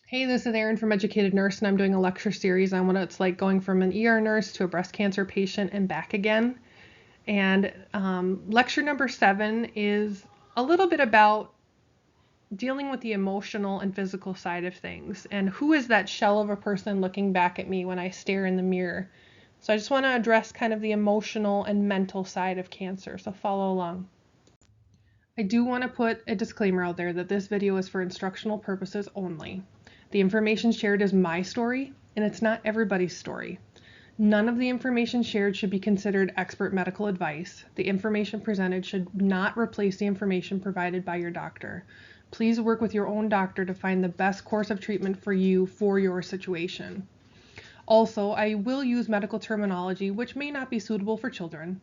Hey, this is Erin from Educated Nurse, and I'm doing a lecture series on what it's like going from an ER nurse to a breast cancer patient and back again. And lecture number 7 is a little bit about dealing with the emotional and physical side of things. And who is that shell of a person looking back at me when I stare in the mirror? So I just want to address kind of the emotional and mental side of cancer. So follow along. I do want to put a disclaimer out there that this video is for instructional purposes only. The information shared is my story, and it's not everybody's story. None of the information shared should be considered expert medical advice. The information presented should not replace the information provided by your doctor. Please work with your own doctor to find the best course of treatment for you for your situation. Also, I will use medical terminology which may not be suitable for children.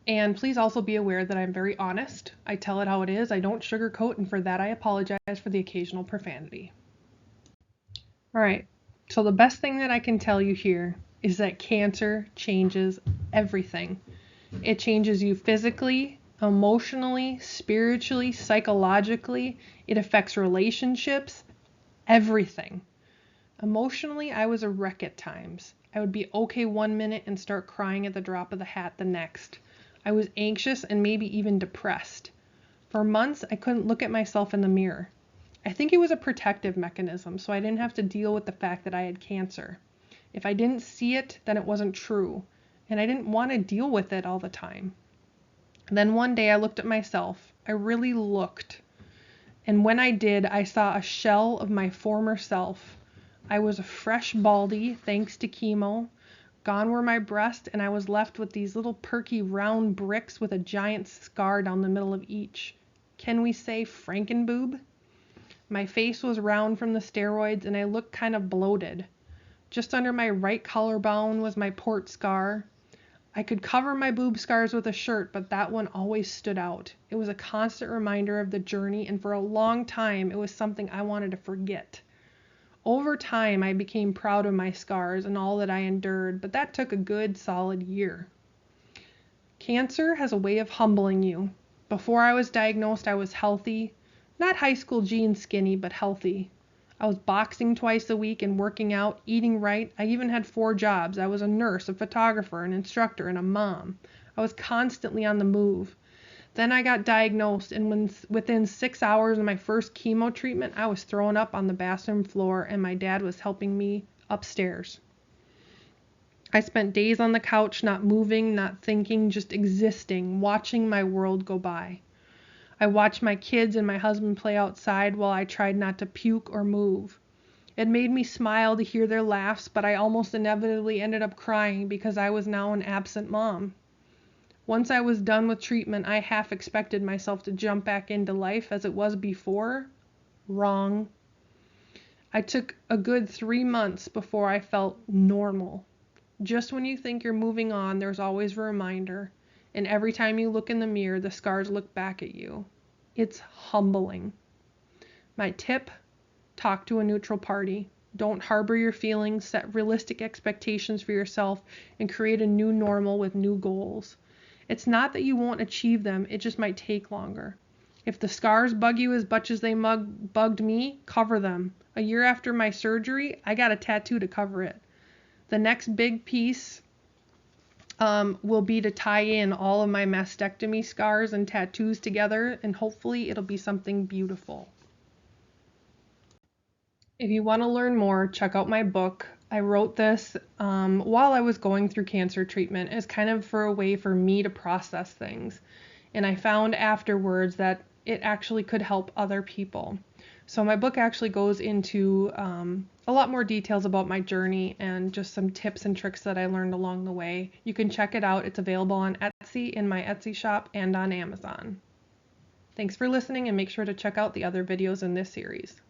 And please also be aware that I'm very honest. I tell it how it is. I don't sugarcoat, and for that I apologize for the occasional profanity. All right, so the best thing that I can tell you here is that cancer changes everything. It changes you physically, emotionally, spiritually, psychologically. It affects relationships, everything. Emotionally, I was a wreck at times. I would be okay one minute and start crying at the drop of the hat the next. I was anxious and maybe even depressed. For months, I couldn't look at myself in the mirror. I think it was a protective mechanism, so I didn't have to deal with the fact that I had cancer. If I didn't see it, then it wasn't true, and I didn't want to deal with it all the time. Then one day I looked at myself. I really looked. And when I did, I saw a shell of my former self. I was a fresh baldy, thanks to chemo. Gone were my breasts, and I was left with these little perky round bricks with a giant scar down the middle of each. Can we say Frankenboob? My face was round from the steroids, and I looked kind of bloated. Just under my right collarbone was my port scar. I could cover my boob scars with a shirt, but that one always stood out. It was a constant reminder of the journey, and for a long time, it was something I wanted to forget. Over time, I became proud of my scars and all that I endured, but that took a good solid year. Cancer has a way of humbling you. Before I was diagnosed, I was healthy. Not high school jean skinny, but healthy. I was boxing twice a week and working out, eating right. I even had 4 jobs. I was a nurse, a photographer, an instructor, and a mom. I was constantly on the move. Then I got diagnosed, and within 6 hours of my first chemo treatment, I was throwing up on the bathroom floor, and my dad was helping me upstairs. I spent days on the couch, not moving, not thinking, just existing, watching my world go by. I watched my kids and my husband play outside while I tried not to puke or move. It made me smile to hear their laughs, but I almost inevitably ended up crying because I was now an absent mom. Once I was done with treatment, I half expected myself to jump back into life as it was before. Wrong. I took a good 3 months before I felt normal. Just when you think you're moving on, there's always a reminder. And every time you look in the mirror, the scars look back at you. It's humbling. My tip, talk to a neutral party. Don't harbor your feelings, set realistic expectations for yourself, and create a new normal with new goals. It's not that you won't achieve them, it just might take longer. If the scars bug you as much as they bugged me, cover them. A year after my surgery, I got a tattoo to cover it. The next big piece will be to tie in all of my mastectomy scars and tattoos together, and hopefully it'll be something beautiful. If you want to learn more, check out my book. I wrote this while I was going through cancer treatment as kind of for a way for me to process things. And I found afterwards that it actually could help other people. So my book actually goes into a lot more details about my journey and just some tips and tricks that I learned along the way. You can check it out. It's available on Etsy, in my Etsy shop, and on Amazon. Thanks for listening, and make sure to check out the other videos in this series.